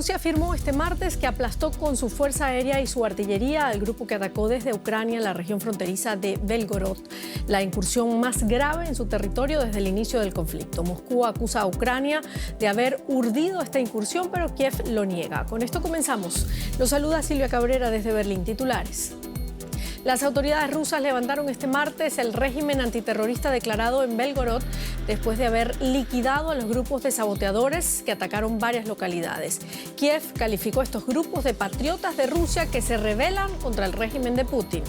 Rusia afirmó este martes que aplastó con su fuerza aérea y su artillería al grupo que atacó desde Ucrania en la región fronteriza de Belgorod, la incursión más grave en su territorio desde el inicio del conflicto. Moscú acusa a Ucrania de haber urdido esta incursión, pero Kiev lo niega. Con esto comenzamos. Los saluda Silvia Cabrera desde Berlín. Titulares. Las autoridades rusas levantaron este martes el régimen antiterrorista declarado en Belgorod después de haber liquidado a los grupos de saboteadores que atacaron varias localidades. Kiev calificó a estos grupos de patriotas de Rusia que se rebelan contra el régimen de Putin.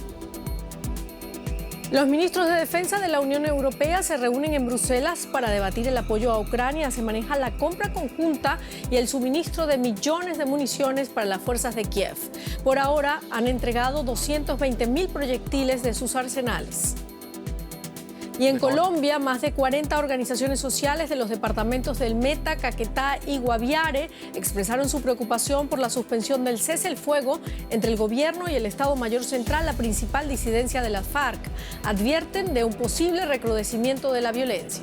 Los ministros de Defensa de la Unión Europea se reúnen en Bruselas para debatir el apoyo a Ucrania. Se maneja la compra conjunta y el suministro de millones de municiones para las fuerzas de Kiev. Por ahora han entregado 220.000 proyectiles de sus arsenales. Y en Colombia, más de 40 organizaciones sociales de los departamentos del Meta, Caquetá y Guaviare expresaron su preocupación por la suspensión del cese el fuego entre el gobierno y el Estado Mayor Central, la principal disidencia de las FARC. Advierten de un posible recrudecimiento de la violencia.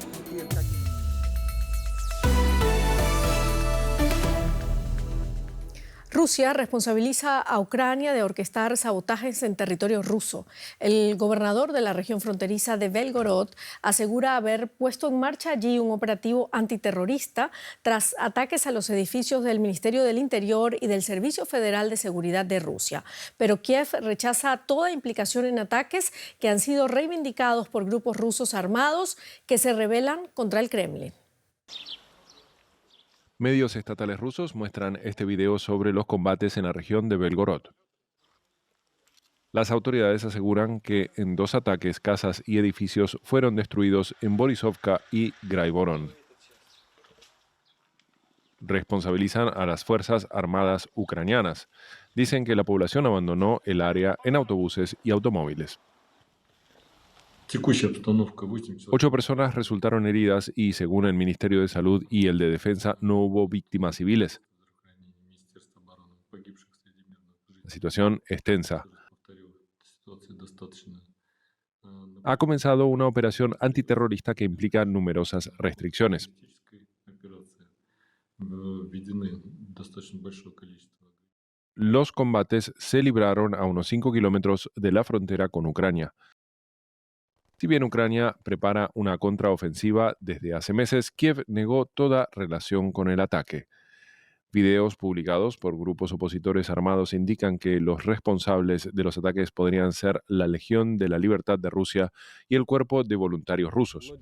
Rusia responsabiliza a Ucrania de orquestar sabotajes en territorio ruso. El gobernador de la región fronteriza de Belgorod asegura haber puesto en marcha allí un operativo antiterrorista tras ataques a los edificios del Ministerio del Interior y del Servicio Federal de Seguridad de Rusia. Pero Kiev rechaza toda implicación en ataques que han sido reivindicados por grupos rusos armados que se rebelan contra el Kremlin. Medios estatales rusos muestran este video sobre los combates en la región de Belgorod. Las autoridades aseguran que en 2 ataques, casas y edificios fueron destruidos en Borisovka y Graivorón. Responsabilizan a las Fuerzas Armadas ucranianas. Dicen que la población abandonó el área en autobuses y automóviles. 8 personas resultaron heridas y, según el Ministerio de Salud y el de Defensa, no hubo víctimas civiles. La situación es tensa. Ha comenzado una operación antiterrorista que implica numerosas restricciones. Los combates se libraron a unos 5 kilómetros de la frontera con Ucrania. Si bien Ucrania prepara una contraofensiva desde hace meses, Kiev negó toda relación con el ataque. Videos publicados por grupos opositores armados indican que los responsables de los ataques podrían ser la Legión de la Libertad de Rusia y el Cuerpo de Voluntarios Rusos.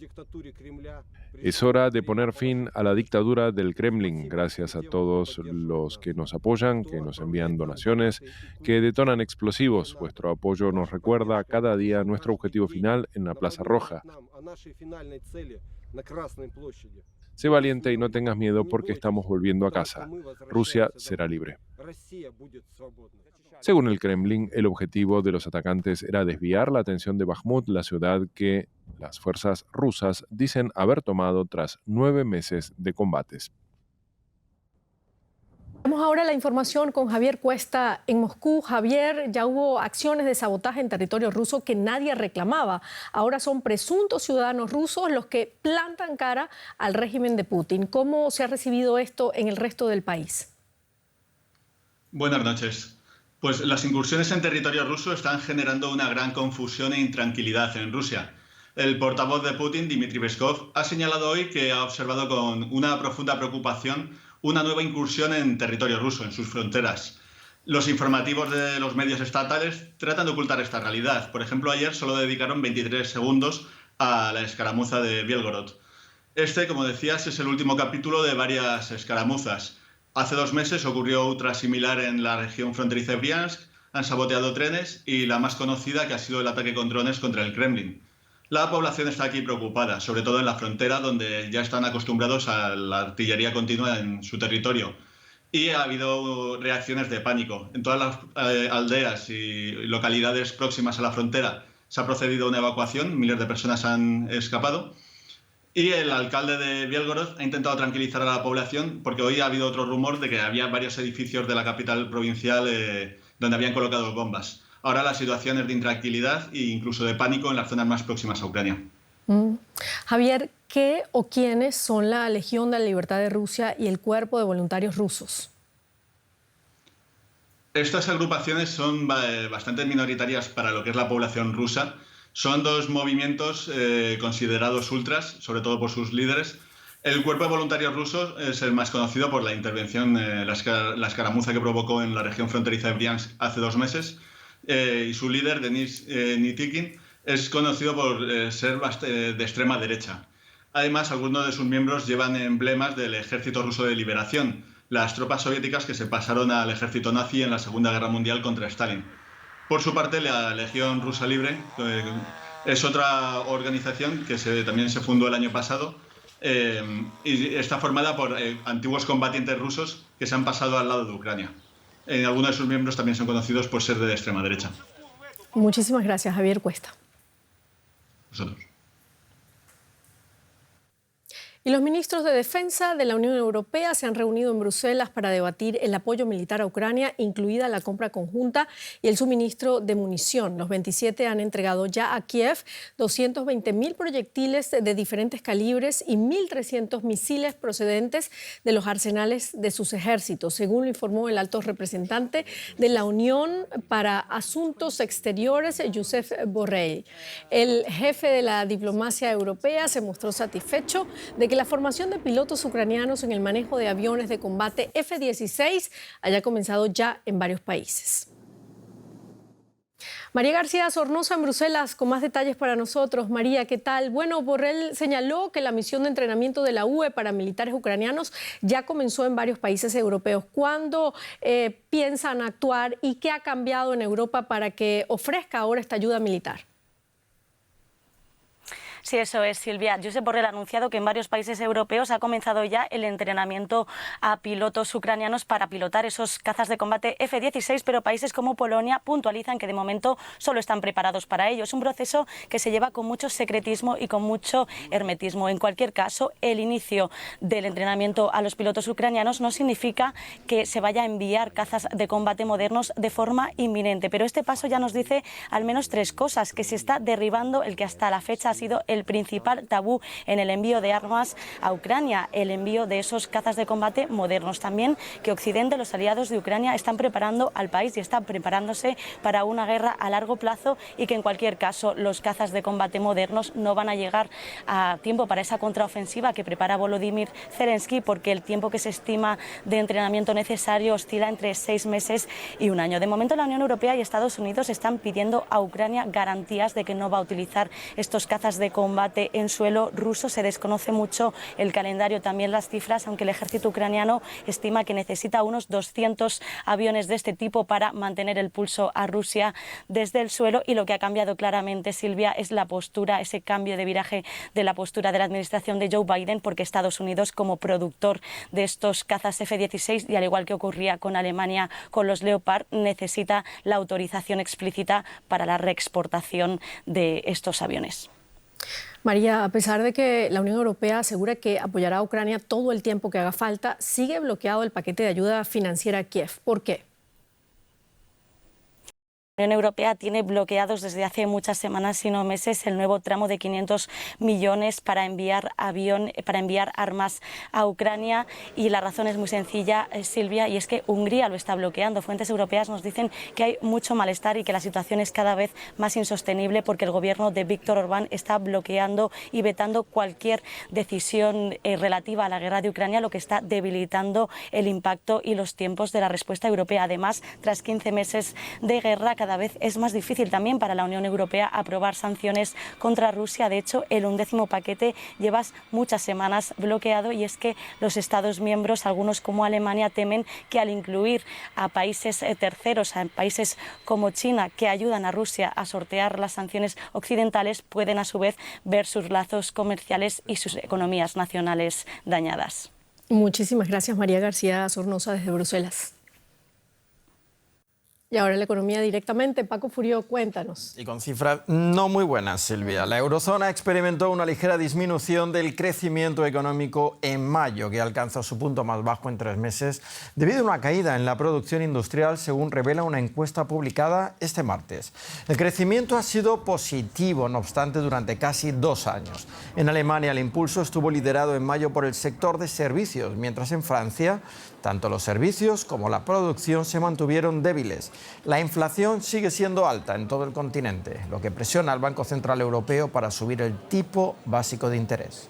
Es hora de poner fin a la dictadura del Kremlin. Gracias a todos los que nos apoyan, que nos envían donaciones, que detonan explosivos. Vuestro apoyo nos recuerda cada día nuestro objetivo final en la Plaza Roja. Sé valiente y no tengas miedo porque estamos volviendo a casa. Rusia será libre. Según el Kremlin, el objetivo de los atacantes era desviar la atención de Bakhmut, la ciudad que las fuerzas rusas dicen haber tomado tras 9 meses de combates. Vamos ahora a la información con Javier Cuesta en Moscú. Javier, ya hubo acciones de sabotaje en territorio ruso que nadie reclamaba. Ahora son presuntos ciudadanos rusos los que plantan cara al régimen de Putin. ¿Cómo se ha recibido esto en el resto del país? Buenas noches. Pues las incursiones en territorio ruso están generando una gran confusión e intranquilidad en Rusia. El portavoz de Putin, Dmitry Peskov, ha señalado hoy que ha observado con una profunda preocupación una nueva incursión en territorio ruso, en sus fronteras. Los informativos de los medios estatales tratan de ocultar esta realidad. Por ejemplo, ayer solo dedicaron 23 segundos a la escaramuza de Belgorod. Este, como decías, es el último capítulo de varias escaramuzas. Hace 2 meses ocurrió otra similar en la región fronteriza de Briansk, han saboteado trenes y la más conocida que ha sido el ataque con drones contra el Kremlin. La población está aquí preocupada, sobre todo en la frontera, donde ya están acostumbrados a la artillería continua en su territorio. Y ha habido reacciones de pánico. En todas las aldeas y localidades próximas a la frontera se ha procedido a una evacuación, miles de personas han escapado. Y el alcalde de Belgorod ha intentado tranquilizar a la población porque hoy ha habido otro rumor de que había varios edificios de la capital provincial donde habían colocado bombas. Ahora la situación es de intranquilidad e incluso de pánico en las zonas más próximas a Ucrania. Javier, ¿qué o quiénes son la Legión de la Libertad de Rusia y el Cuerpo de Voluntarios Rusos? Estas agrupaciones son bastante minoritarias para lo que es la población rusa. Son dos movimientos considerados ultras, sobre todo por sus líderes. El Cuerpo de Voluntarios Rusos es el más conocido por la intervención, la escaramuza que provocó en la región fronteriza de Briansk hace 2 meses. Y su líder, Denis Nikitin, es conocido por ser de extrema derecha. Además, algunos de sus miembros llevan emblemas del Ejército Ruso de Liberación, las tropas soviéticas que se pasaron al ejército nazi en la Segunda Guerra Mundial contra Stalin. Por su parte, la Legión Rusa Libre es otra organización que también se fundó el año pasado y está formada por antiguos combatientes rusos que se han pasado al lado de Ucrania. Algunos de sus miembros también son conocidos por ser de extrema derecha. Muchísimas gracias, Javier Cuesta. Vosotros. Y los ministros de Defensa de la Unión Europea se han reunido en Bruselas para debatir el apoyo militar a Ucrania, incluida la compra conjunta y el suministro de munición. Los 27 han entregado ya a Kiev 220.000 proyectiles de diferentes calibres y 1.300 misiles procedentes de los arsenales de sus ejércitos, según lo informó el alto representante de la Unión para Asuntos Exteriores, Josep Borrell. El jefe de la diplomacia europea se mostró satisfecho de que la formación de pilotos ucranianos en el manejo de aviones de combate F-16 haya comenzado ya en varios países. María García Sornosa en Bruselas con más detalles para nosotros. María, ¿qué tal? Bueno, Borrell señaló que la misión de entrenamiento de la UE para militares ucranianos ya comenzó en varios países europeos. ¿Cuándo piensan actuar y qué ha cambiado en Europa para que ofrezca ahora esta ayuda militar? Sí, eso es, Silvia. Josep Borrell ha anunciado que en varios países europeos ha comenzado ya el entrenamiento a pilotos ucranianos para pilotar esos cazas de combate F-16, pero países como Polonia puntualizan que de momento solo están preparados para ello. Es un proceso que se lleva con mucho secretismo y con mucho hermetismo. En cualquier caso, el inicio del entrenamiento a los pilotos ucranianos no significa que se vaya a enviar cazas de combate modernos de forma inminente, pero este paso ya nos dice al menos 3 cosas: que se está derribando el que hasta la fecha ha sido el principal tabú en el envío de armas a Ucrania, el envío de esos cazas de combate modernos. También que Occidente, los aliados de Ucrania, están preparando al país y están preparándose para una guerra a largo plazo y que en cualquier caso los cazas de combate modernos no van a llegar a tiempo para esa contraofensiva que prepara Volodymyr Zelensky, porque el tiempo que se estima de entrenamiento necesario oscila entre 6 meses y 1 año. De momento la Unión Europea y Estados Unidos están pidiendo a Ucrania garantías de que no va a utilizar estos cazas de combate en suelo ruso. Se desconoce mucho el calendario, también las cifras, aunque el ejército ucraniano estima que necesita unos 200 aviones de este tipo para mantener el pulso a Rusia desde el suelo. Y lo que ha cambiado claramente, Silvia, es la postura, ese cambio de viraje de la postura de la administración de Joe Biden, porque Estados Unidos, como productor de estos cazas F-16, y al igual que ocurría con Alemania con los Leopard, necesita la autorización explícita para la reexportación de estos aviones. María, a pesar de que la Unión Europea asegura que apoyará a Ucrania todo el tiempo que haga falta, sigue bloqueado el paquete de ayuda financiera a Kiev. ¿Por qué? La Unión Europea tiene bloqueados desde hace muchas semanas, si no meses, el nuevo tramo de 500 millones para enviar armas a Ucrania, y la razón es muy sencilla, Silvia, y es que Hungría lo está bloqueando. Fuentes europeas nos dicen que hay mucho malestar y que la situación es cada vez más insostenible porque el gobierno de Víctor Orbán está bloqueando y vetando cualquier decisión relativa a la guerra de Ucrania, lo que está debilitando el impacto y los tiempos de la respuesta europea. Además, tras 15 meses de guerra, cada vez es más difícil también para la Unión Europea aprobar sanciones contra Rusia. De hecho, el 11º paquete lleva muchas semanas bloqueado, y es que los Estados miembros, algunos como Alemania, temen que al incluir a países terceros, a países como China, que ayudan a Rusia a sortear las sanciones occidentales, pueden a su vez ver sus lazos comerciales y sus economías nacionales dañadas. Muchísimas gracias, María García Sornosa, desde Bruselas. Y ahora la economía directamente. Paco Furio, cuéntanos. Y con cifras no muy buenas, Silvia. La eurozona experimentó una ligera disminución del crecimiento económico en mayo, que alcanzó su punto más bajo en 3 meses, debido a una caída en la producción industrial, según revela una encuesta publicada este martes. El crecimiento ha sido positivo, no obstante, durante casi 2 años. En Alemania, el impulso estuvo liderado en mayo por el sector de servicios, mientras en Francia, tanto los servicios como la producción se mantuvieron débiles. La inflación sigue siendo alta en todo el continente, lo que presiona al Banco Central Europeo para subir el tipo básico de interés.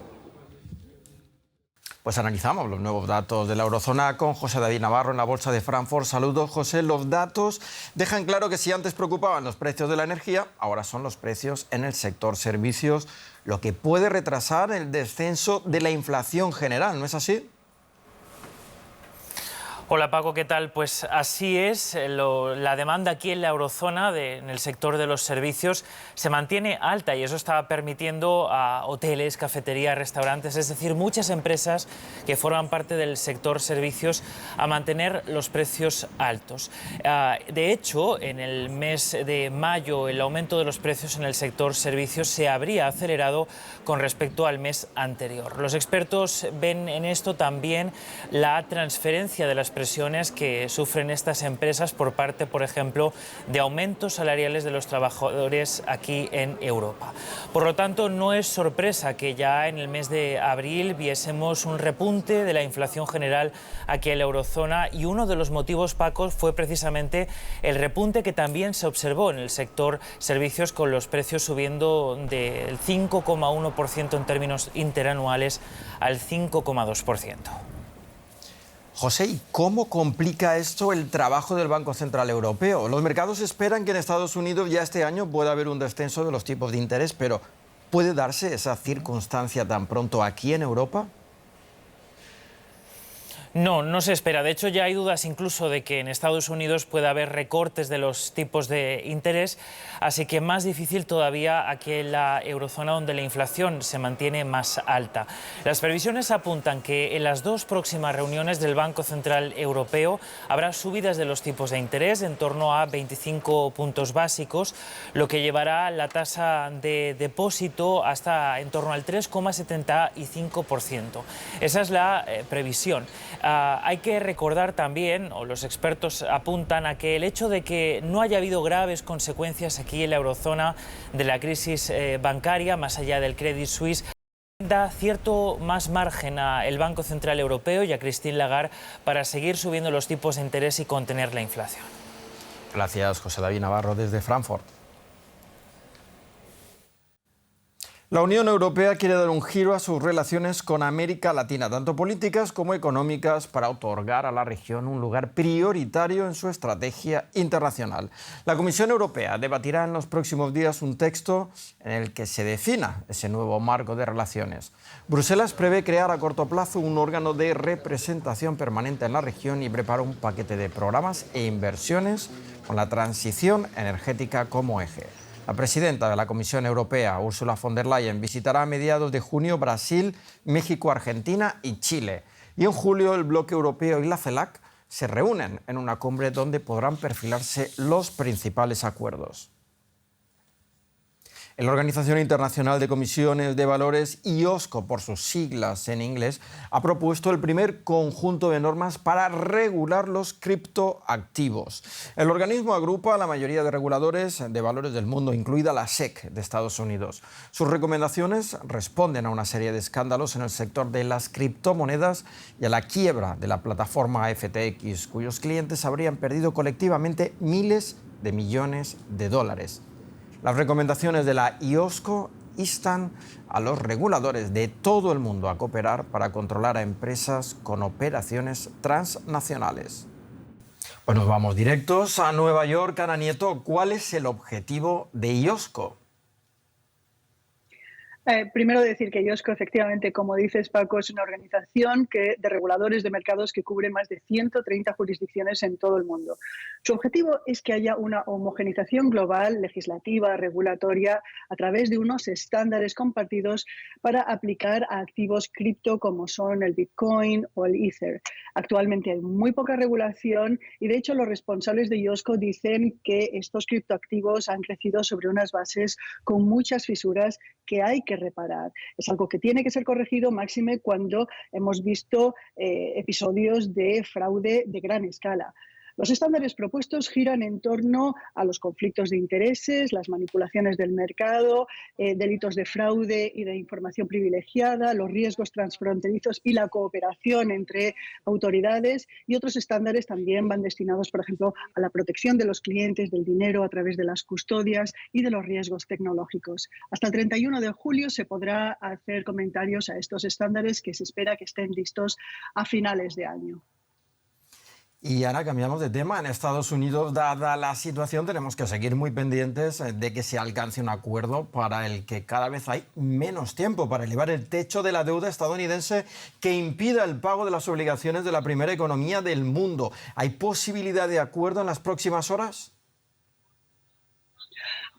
Pues analizamos los nuevos datos de la eurozona con José David Navarro en la Bolsa de Frankfurt. Saludos, José. Los datos dejan claro que si antes preocupaban los precios de la energía, ahora son los precios en el sector servicios, lo que puede retrasar el descenso de la inflación general, ¿no es así? Hola Paco, ¿qué tal? Pues así es, la demanda aquí en la eurozona, en el sector de los servicios, se mantiene alta y eso está permitiendo a hoteles, cafeterías, restaurantes, es decir, muchas empresas que forman parte del sector servicios a mantener los precios altos. De hecho, en el mes de mayo el aumento de los precios en el sector servicios se habría acelerado con respecto al mes anterior. Los expertos ven en esto también la transferencia de las presiones que sufren estas empresas por parte, por ejemplo, de aumentos salariales de los trabajadores aquí en Europa. Por lo tanto, no es sorpresa que ya en el mes de abril viésemos un repunte de la inflación general aquí en la eurozona y uno de los motivos, Paco, fue precisamente el repunte que también se observó en el sector servicios, con los precios subiendo del 5,1% en términos interanuales al 5,2%. José, ¿y cómo complica esto el trabajo del Banco Central Europeo? Los mercados esperan que en Estados Unidos ya este año pueda haber un descenso de los tipos de interés, pero ¿puede darse esa circunstancia tan pronto aquí en Europa? No, no se espera. De hecho, ya hay dudas incluso de que en Estados Unidos pueda haber recortes de los tipos de interés, así que más difícil todavía aquí en la eurozona, donde la inflación se mantiene más alta. Las previsiones apuntan que en las 2 próximas reuniones del Banco Central Europeo habrá subidas de los tipos de interés en torno a 25 puntos básicos, lo que llevará la tasa de depósito hasta en torno al 3,75%. Esa es la previsión. Hay que recordar también, o los expertos apuntan a que el hecho de que no haya habido graves consecuencias aquí en la eurozona de la crisis bancaria, más allá del Credit Suisse, da cierto más margen al Banco Central Europeo y a Christine Lagarde para seguir subiendo los tipos de interés y contener la inflación. Gracias, José David Navarro, desde Frankfurt. La Unión Europea quiere dar un giro a sus relaciones con América Latina, tanto políticas como económicas, para otorgar a la región un lugar prioritario en su estrategia internacional. La Comisión Europea debatirá en los próximos días un texto en el que se defina ese nuevo marco de relaciones. Bruselas prevé crear a corto plazo un órgano de representación permanente en la región y prepara un paquete de programas e inversiones con la transición energética como eje. La presidenta de la Comisión Europea, Ursula von der Leyen, visitará a mediados de junio Brasil, México, Argentina y Chile. Y en julio el bloque europeo y la CELAC se reúnen en una cumbre donde podrán perfilarse los principales acuerdos. La Organización Internacional de Comisiones de Valores, IOSCO por sus siglas en inglés, ha propuesto el primer conjunto de normas para regular los criptoactivos. El organismo agrupa a la mayoría de reguladores de valores del mundo, incluida la SEC de Estados Unidos. Sus recomendaciones responden a una serie de escándalos en el sector de las criptomonedas y a la quiebra de la plataforma FTX, cuyos clientes habrían perdido colectivamente miles de millones de dólares. Las recomendaciones de la IOSCO instan a los reguladores de todo el mundo a cooperar para controlar a empresas con operaciones transnacionales. Pues nos vamos directos a Nueva York. Ana Nieto, ¿cuál es el objetivo de IOSCO? Primero decir que IOSCO, efectivamente, como dices, Paco, es una organización de reguladores de mercados que cubre más de 130 jurisdicciones en todo el mundo. Su objetivo es que haya una homogenización global, legislativa, regulatoria, a través de unos estándares compartidos para aplicar a activos cripto como son el Bitcoin o el Ether. Actualmente hay muy poca regulación y, de hecho, los responsables de IOSCO dicen que estos criptoactivos han crecido sobre unas bases con muchas fisuras que hay que reparar. Es algo que tiene que ser corregido, máxime cuando hemos visto episodios de fraude de gran escala. Los estándares propuestos giran en torno a los conflictos de intereses, las manipulaciones del mercado, delitos de fraude y de información privilegiada, los riesgos transfronterizos y la cooperación entre autoridades, y otros estándares también van destinados, por ejemplo, a la protección de los clientes, del dinero a través de las custodias y de los riesgos tecnológicos. Hasta el 31 de julio se podrá hacer comentarios a estos estándares, que se espera que estén listos a finales de año. Y ahora cambiamos de tema. En Estados Unidos, dada la situación, tenemos que seguir muy pendientes de que se alcance un acuerdo para el que cada vez hay menos tiempo para elevar el techo de la deuda estadounidense que impida el pago de las obligaciones de la primera economía del mundo. ¿Hay posibilidad de acuerdo en las próximas horas?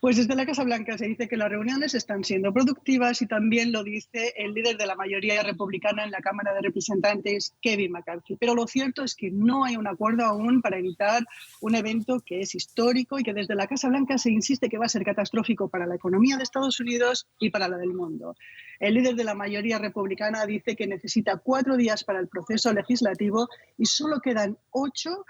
Pues desde la Casa Blanca se dice que las reuniones están siendo productivas y también lo dice el líder de la mayoría republicana en la Cámara de Representantes, Kevin McCarthy. Pero lo cierto es que no hay un acuerdo aún para evitar un evento que es histórico y que desde la Casa Blanca se insiste que va a ser catastrófico para la economía de Estados Unidos y para la del mundo. El líder de la mayoría republicana dice que necesita 4 días para el proceso legislativo y solo quedan 8,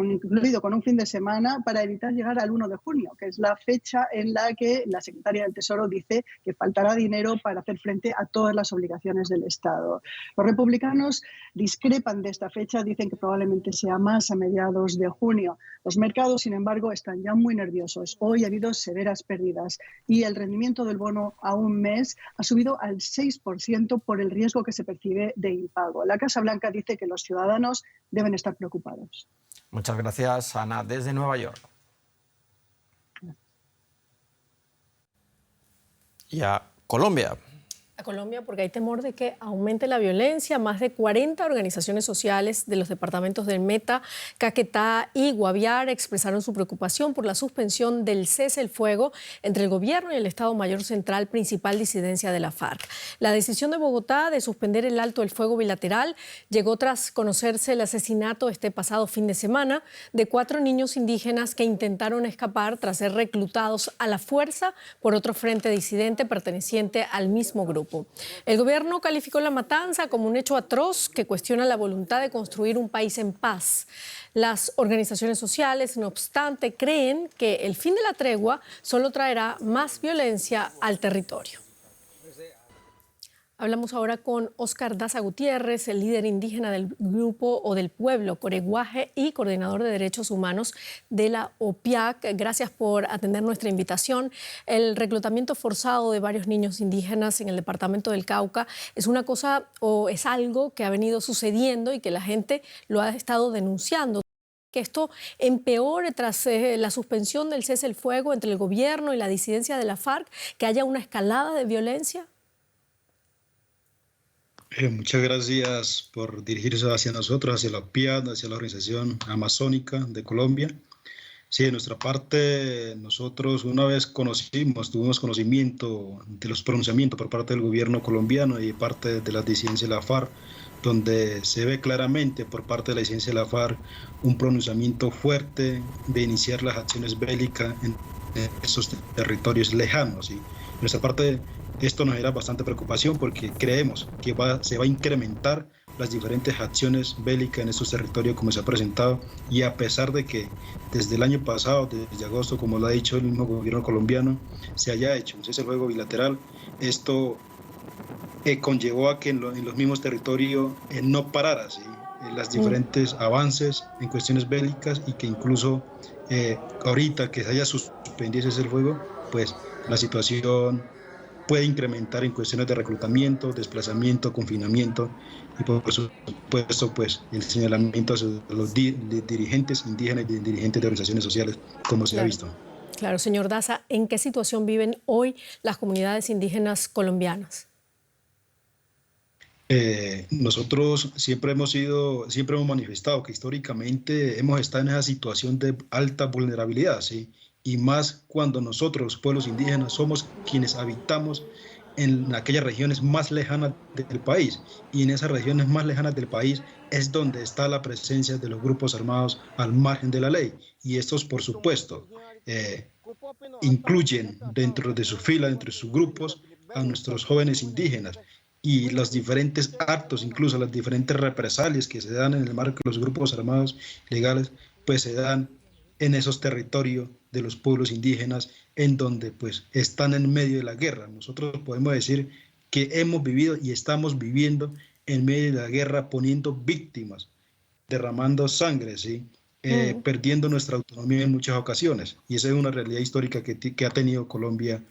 incluido con un fin de semana, para evitar llegar al 1 de junio, que es la fecha en la que la secretaria del Tesoro dice que faltará dinero para hacer frente a todas las obligaciones del Estado. Los republicanos discrepan de esta fecha, dicen que probablemente sea más a mediados de junio. Los mercados, sin embargo, están ya muy nerviosos. Hoy ha habido severas pérdidas y el rendimiento del bono a un mes ha subido al 6% por el riesgo que se percibe de impago. La Casa Blanca dice que los ciudadanos deben estar preocupados. Muchas gracias, Ana, desde Nueva York. Y a Colombia. A Colombia, porque hay temor de que aumente la violencia. Más de 40 organizaciones sociales de los departamentos del Meta, Caquetá y Guaviare expresaron su preocupación por la suspensión del cese el fuego entre el gobierno y el Estado Mayor Central, principal disidencia de la FARC. La decisión de Bogotá de suspender el alto el fuego bilateral llegó tras conocerse el asesinato este pasado fin de semana de 4 niños indígenas que intentaron escapar tras ser reclutados a la fuerza por otro frente disidente perteneciente al mismo grupo. El gobierno calificó la matanza como un hecho atroz que cuestiona la voluntad de construir un país en paz. Las organizaciones sociales, no obstante, creen que el fin de la tregua solo traerá más violencia al territorio. Hablamos ahora con Oscar Daza Gutiérrez, el líder indígena del grupo o del pueblo Coreguaje y coordinador de derechos humanos de la OPIAC. Gracias por atender nuestra invitación. El reclutamiento forzado de varios niños indígenas en el departamento del Cauca es una cosa o es algo que ha venido sucediendo y que la gente lo ha estado denunciando. Que esto empeore tras la suspensión del cese el fuego entre el gobierno y la disidencia de la FARC, que haya una escalada de violencia. Muchas gracias por dirigirse hacia nosotros, hacia la OPIAD, hacia la Organización Amazónica de Colombia. Sí, de nuestra parte, nosotros una vez tuvimos conocimiento de los pronunciamientos por parte del gobierno colombiano y parte de la disidencia de la FARC, donde se ve claramente por parte de la disidencia de la FARC un pronunciamiento fuerte de iniciar las acciones bélicas en esos territorios lejanos. ¿Sí? De nuestra parte, esto nos genera bastante preocupación porque creemos que se va a incrementar las diferentes acciones bélicas en estos territorios como se ha presentado, y a pesar de que desde el año pasado, desde agosto, como lo ha dicho el mismo gobierno colombiano, se haya hecho un cese al fuego bilateral, esto conllevó a que en los mismos territorios no parara ¿sí? Los diferentes avances en cuestiones bélicas, y que incluso ahorita que se haya suspendido ese cese al fuego, pues la situación puede incrementar en cuestiones de reclutamiento, desplazamiento, confinamiento, y por supuesto pues el señalamiento a los dirigentes indígenas y dirigentes de organizaciones sociales, como se ha visto. Claro, señor Daza, ¿en qué situación viven hoy las comunidades indígenas colombianas? Nosotros siempre hemos manifestado que históricamente hemos estado en esa situación de alta vulnerabilidad, ¿sí? Y más cuando nosotros, los pueblos indígenas, somos quienes habitamos en aquellas regiones más lejanas del país. Y en esas regiones más lejanas del país es donde está la presencia de los grupos armados al margen de la ley. Y estos, por supuesto, incluyen dentro de su fila, dentro de sus grupos, a nuestros jóvenes indígenas. Y los diferentes actos, incluso las diferentes represalias que se dan en el marco de los grupos armados legales, pues se dan en esos territorios de los pueblos indígenas, en donde pues están en medio de la guerra. Nosotros podemos decir que hemos vivido y estamos viviendo en medio de la guerra, poniendo víctimas, derramando sangre, ¿sí? Perdiendo nuestra autonomía en muchas ocasiones. Y esa es una realidad histórica que ha tenido Colombia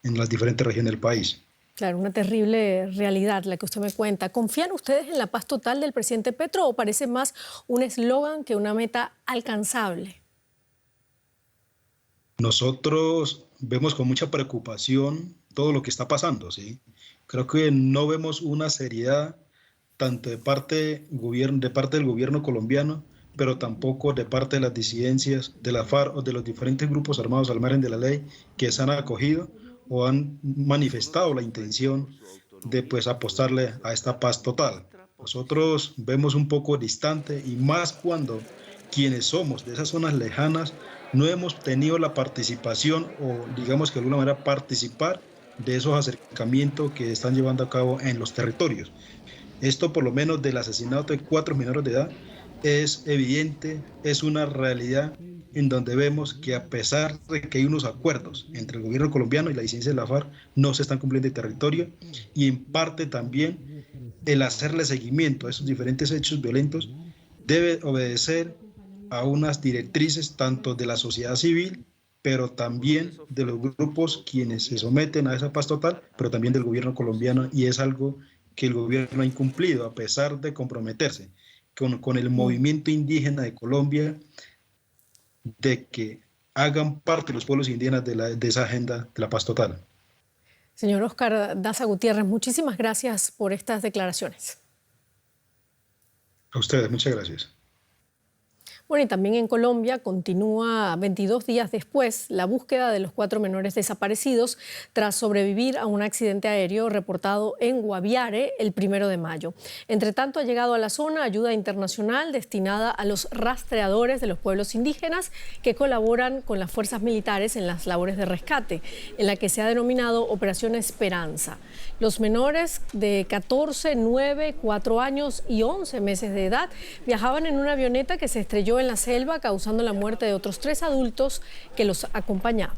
en las diferentes regiones del país. Claro, una terrible realidad la que usted me cuenta. ¿Confían ustedes en la paz total del presidente Petro o parece más un eslogan que una meta alcanzable? Nosotros vemos con mucha preocupación todo lo que está pasando, ¿sí? Creo que no vemos una seriedad tanto de parte del gobierno colombiano, pero tampoco de parte de las disidencias de la FARC o de los diferentes grupos armados al margen de la ley que se han acogido o han manifestado la intención de pues apostarle a esta paz total. Nosotros vemos un poco distante y más cuando quienes somos de esas zonas lejanas no hemos tenido la participación o digamos que de alguna manera participar de esos acercamientos que están llevando a cabo en los territorios. Esto por lo menos del asesinato de 4 menores de edad es evidente, es una realidad en donde vemos que a pesar de que hay unos acuerdos entre el gobierno colombiano y la disidencia de la FARC, no se están cumpliendo el territorio y en parte también el hacerle seguimiento a esos diferentes hechos violentos debe obedecer a unas directrices tanto de la sociedad civil, pero también de los grupos quienes se someten a esa paz total, pero también del gobierno colombiano, y es algo que el gobierno ha incumplido a pesar de comprometerse con el movimiento indígena de Colombia de que hagan parte los pueblos indígenas de esa agenda de la paz total. Señor Óscar Daza Gutiérrez, muchísimas gracias por estas declaraciones. A ustedes, muchas gracias. Bueno, y también en Colombia continúa 22 días después la búsqueda de los 4 menores desaparecidos tras sobrevivir a un accidente aéreo reportado en Guaviare el 1 de mayo. Entre tanto, ha llegado a la zona ayuda internacional destinada a los rastreadores de los pueblos indígenas que colaboran con las fuerzas militares en las labores de rescate, en la que se ha denominado Operación Esperanza. Los menores de 14, 9, 4 años y 11 meses de edad viajaban en una avioneta que se estrelló en la selva, causando la muerte de otros 3 adultos que los acompañaban.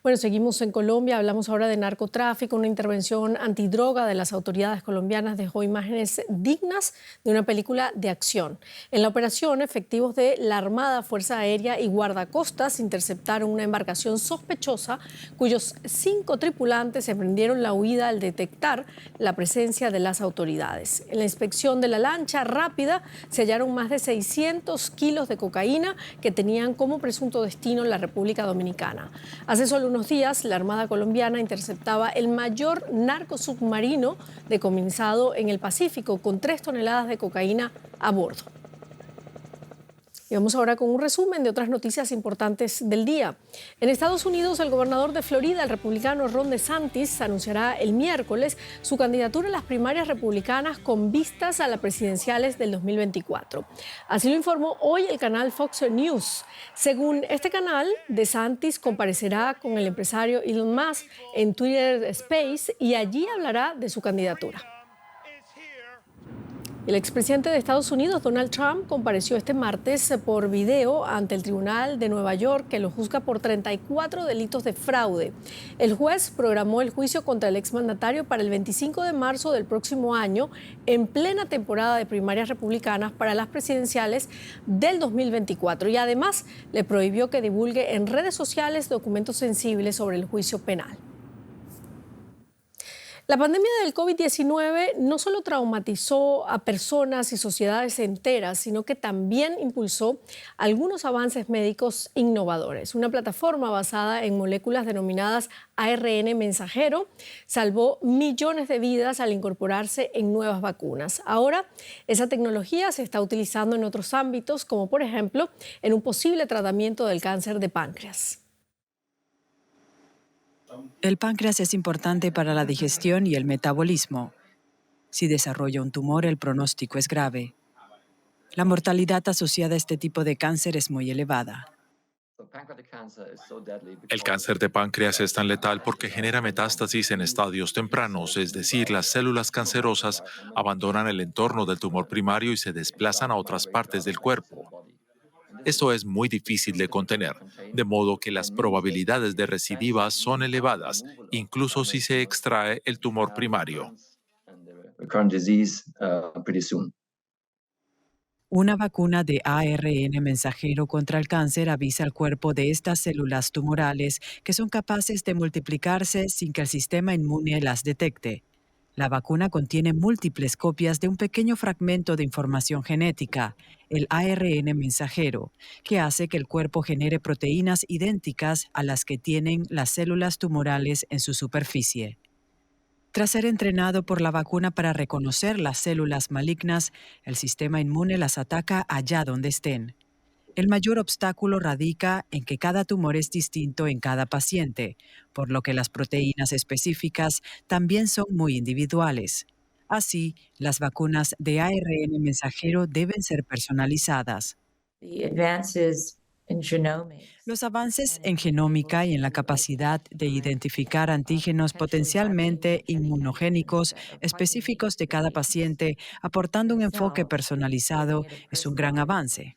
Bueno, seguimos en Colombia, hablamos ahora de narcotráfico. Una intervención antidroga de las autoridades colombianas dejó imágenes dignas de una película de acción. En la operación, efectivos de la Armada, Fuerza Aérea y Guardacostas interceptaron una embarcación sospechosa cuyos 5 tripulantes emprendieron la huida al detectar la presencia de las autoridades. En la inspección de la lancha rápida se hallaron más de 600 kilos de cocaína que tenían como presunto destino la República Dominicana. Hace solo unos días, la Armada colombiana interceptaba el mayor narcosubmarino decomisado en el Pacífico, con 3 toneladas de cocaína a bordo. Y vamos ahora con un resumen de otras noticias importantes del día. En Estados Unidos, el gobernador de Florida, el republicano Ron DeSantis, anunciará el miércoles su candidatura a las primarias republicanas con vistas a las presidenciales del 2024. Así lo informó hoy el canal Fox News. Según este canal, DeSantis comparecerá con el empresario Elon Musk en Twitter Space y allí hablará de su candidatura. El expresidente de Estados Unidos, Donald Trump, compareció este martes por video ante el Tribunal de Nueva York, que lo juzga por 34 delitos de fraude. El juez programó el juicio contra el exmandatario para el 25 de marzo del próximo año, en plena temporada de primarias republicanas para las presidenciales del 2024. Y además le prohibió que divulgue en redes sociales documentos sensibles sobre el juicio penal. La pandemia del COVID-19 no solo traumatizó a personas y sociedades enteras, sino que también impulsó algunos avances médicos innovadores. Una plataforma basada en moléculas denominadas ARN mensajero salvó millones de vidas al incorporarse en nuevas vacunas. Ahora, esa tecnología se está utilizando en otros ámbitos, como por ejemplo en un posible tratamiento del cáncer de páncreas. El páncreas es importante para la digestión y el metabolismo. Si desarrolla un tumor, el pronóstico es grave. La mortalidad asociada a este tipo de cáncer es muy elevada. El cáncer de páncreas es tan letal porque genera metástasis en estadios tempranos, es decir, las células cancerosas abandonan el entorno del tumor primario y se desplazan a otras partes del cuerpo. Esto es muy difícil de contener, de modo que las probabilidades de recidivas son elevadas, incluso si se extrae el tumor primario. Una vacuna de ARN mensajero contra el cáncer avisa al cuerpo de estas células tumorales que son capaces de multiplicarse sin que el sistema inmune las detecte. La vacuna contiene múltiples copias de un pequeño fragmento de información genética, el ARN mensajero, que hace que el cuerpo genere proteínas idénticas a las que tienen las células tumorales en su superficie. Tras ser entrenado por la vacuna para reconocer las células malignas, el sistema inmune las ataca allá donde estén. El mayor obstáculo radica en que cada tumor es distinto en cada paciente, por lo que las proteínas específicas también son muy individuales. Así, las vacunas de ARN mensajero deben ser personalizadas. Los avances en genómica y en la capacidad de identificar antígenos potencialmente inmunogénicos específicos de cada paciente, aportando un enfoque personalizado, es un gran avance.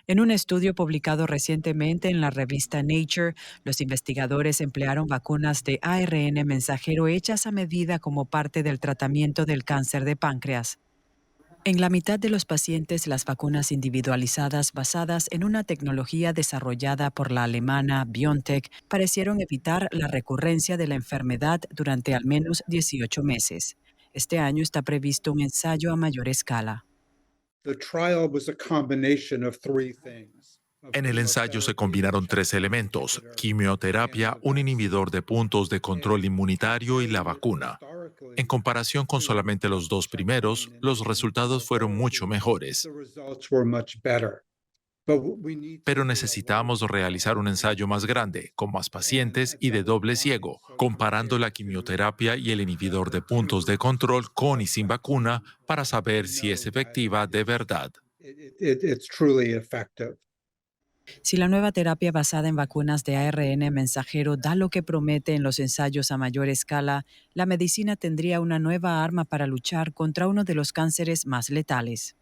En un estudio publicado recientemente en la revista Nature, los investigadores emplearon vacunas de ARN mensajero hechas a medida como parte del tratamiento del cáncer de páncreas. En la mitad de los pacientes, las vacunas individualizadas basadas en una tecnología desarrollada por la alemana BioNTech parecieron evitar la recurrencia de la enfermedad durante al menos 18 meses. Este año está previsto un ensayo a mayor escala. En el ensayo se combinaron 3 elementos: quimioterapia, un inhibidor de puntos de control inmunitario y la vacuna. En comparación con solamente los 2 primeros, los resultados fueron mucho mejores. Pero necesitamos realizar un ensayo más grande, con más pacientes y de doble ciego, comparando la quimioterapia y el inhibidor de puntos de control con y sin vacuna para saber si es efectiva de verdad. Si la nueva terapia basada en vacunas de ARN mensajero da lo que promete en los ensayos a mayor escala, la medicina tendría una nueva arma para luchar contra uno de los cánceres más letales.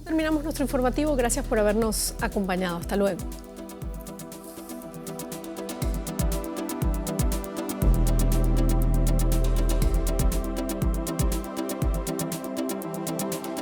Terminamos nuestro informativo. Gracias por habernos acompañado. Hasta luego.